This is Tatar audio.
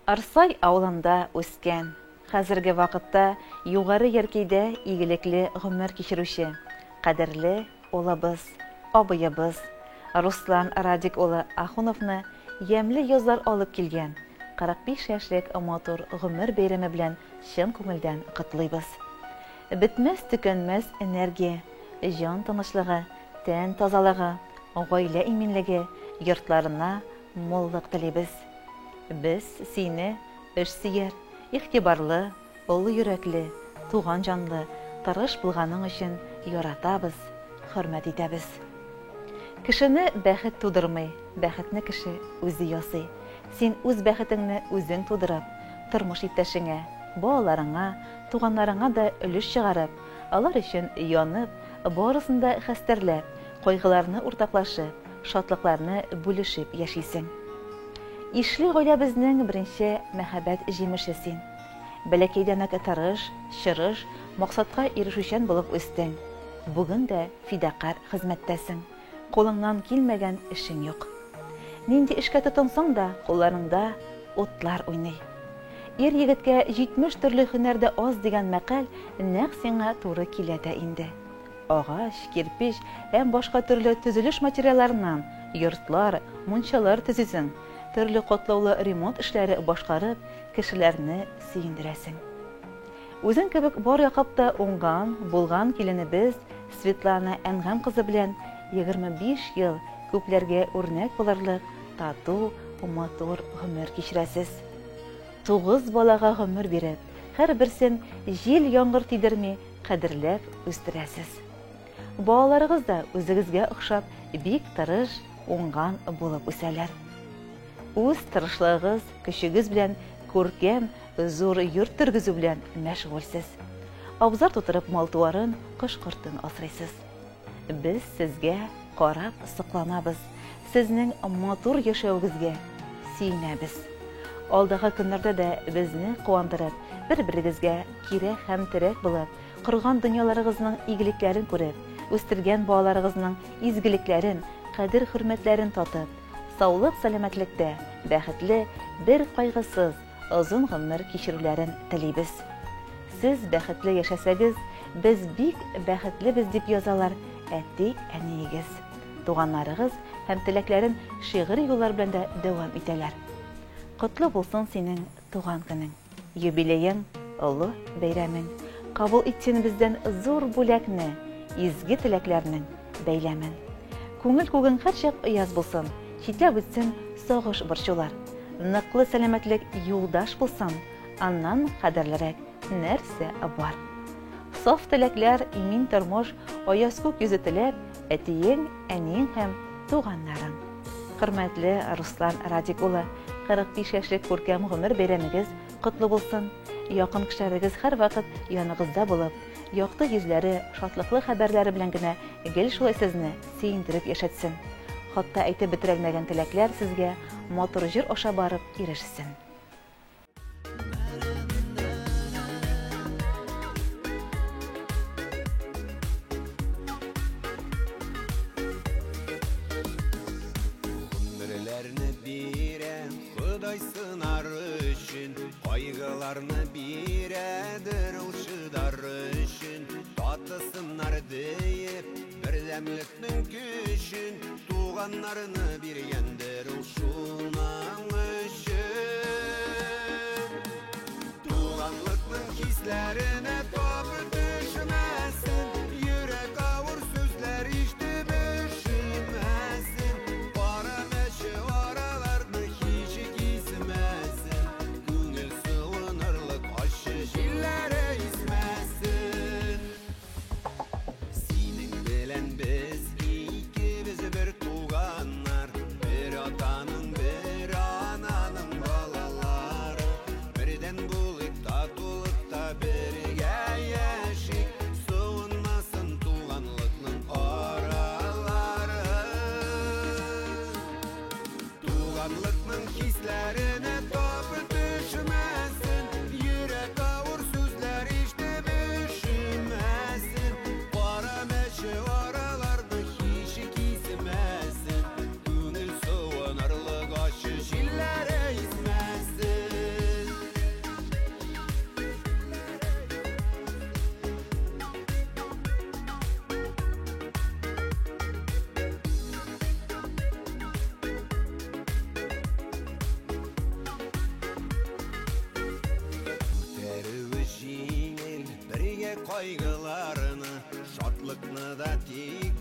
Арсай авылында үскән. Хәзерге вакытта югары яркейдә игелекле гомер кичерүче, кадерле улыбыз, абыебыз Руслан Радик улы Ахуновны ямьле язлар алып килгән. 45 яшьлек матур гомер бәйрәме белән чын күңелдән котлыйбыз. Бетмәс төкәнмәс энергия, җан тынычлыгы, тән тазалыгы, гаилә иминлеге йортларына моллык телибез. Без сине эшсөяр, игътибарлы, олы йөрәкле, туган җанлы, тырыш булганың өчен яратабыз, хөрмәт итәбез. Кешене бәхет тудырмый, бәхетне кеше үзе ясый. Син үз бәхетеңне үзең тудырып, тормыш иптәшеңә, балаларыңа, туганнарыңа да өлеш чыгарып, алар өчен янып, барысын да хәстәрләп, кайгыларны уртаклашып, шатлыкларны бүлешеп яшисең. Ишле гаиләбезнең беренче мәхәббәт җимеше син. Бәләкәйдән үк тырыш, чырыш, максатка ирешүчән булып үстең. Бүген дә фидакар хезмәттәсең. Кулыңнан килмәгән эшең юк. Нинди эшкә тотынсаң да, кулларыңда утлар уйный. Ир-егеткә 70 төрле һөнәрдә аз дигән мәкаль нәкъ сиңа туры килә дә инде. Агач, кирпич һәм башка төрле төзелеш материалларыннан йортлар, мунчалар төзисең. Төрле катлаулы ремонт эшләре башкарып, кешеләрне сөендерәсең. Үзең кебек бар якапта уңган, булган киленебез Светлана Әнгәм кызы белән 25 ел күпләргә үрнәк булырлык тату, матур гомер кичерәсез. 9 балага гомер биреп, һәрберсен җил яңгыр тидерми кадерләп үстерәсез. Балаларыгыз да үзегезгә охшап бик тырыш, уңган булып үсәләр. Үз тырышлыгыз, көчегез белән күркәм, зур йорт тергезү белән мәшгульсез. Абзар тутырып мал-туарын, кош-кортын асрыйсыз. Без сезгә карап сокланабыз. Сезнең матур яшәүгезгә сөенәбез. Алдагы көннәрдә дә безне куандырып, бер-берегезгә кирәк һәм терәк булып, корган дөньяларыгызның игелекләрен күреп, үстергән балаларыгызның изгелекләрен, кадер-хөрмәтләрен татып, саулык сәламәтлектә, бәхетле, бер кайгысыз, озын гомер кичерүләрен телибез. Сез бәхетле яшәсәгез, без бик бәхетлебез дип язалар әти-әниегез. Туганнарыгыз һәм теләкләрен шигъри юллар белән дә дәвам итәләр. Котлы булсын синең туган көнең, юбилеең, олы бәйрәмең. Кабул итсен бездән зур бүләкне, изге теләкләрнең бәйләмен. Күңел күгең һәрчак яз булсын. Читләп үтсен сагыш борчулар. Ныклы сәламәтлек юлдаш булсын, аннан кадерлерәк нәрсә бар. Саф теләкләр, имин тормыш, аяз күк йөзе теләп, әтиең, әниең һәм туганнарың. Хөрмәтле Руслан Радик улы, 45 яшьлек күркәм гомер бәйрәмегез котлы булсын. Якын кешеләрегез һәр вакыт яныгызда булып, якты йөзләре, шатлыклы хәбәрләре белән генә гел шулай сезне сөендереп яшәтсен. Хатта әйтеп бетерелмәгән теләкләр сезгә матур җир аша барып ирешсен. Гомерләрне бирә Ходай сынар өчен, кайгыларны бирә дөрүшүдар өчен, татысыннар диеп бердәмлекнең көчен, туганнарны биргәндер ул шуның өчен. Туганлыкның хисләренә табы төшмәсен, йөрәк авыр сүзләр ишетеп өшимәсен, кара мәче араларны һич кисмәсен, күңел суынырлык ачы җилләре исмәсен. Синең белән без икебез бер туганнар, бер атаның, бер ананың балалары, бердән булып татулыкта бергә кайгыларыны, шатлыкны да тик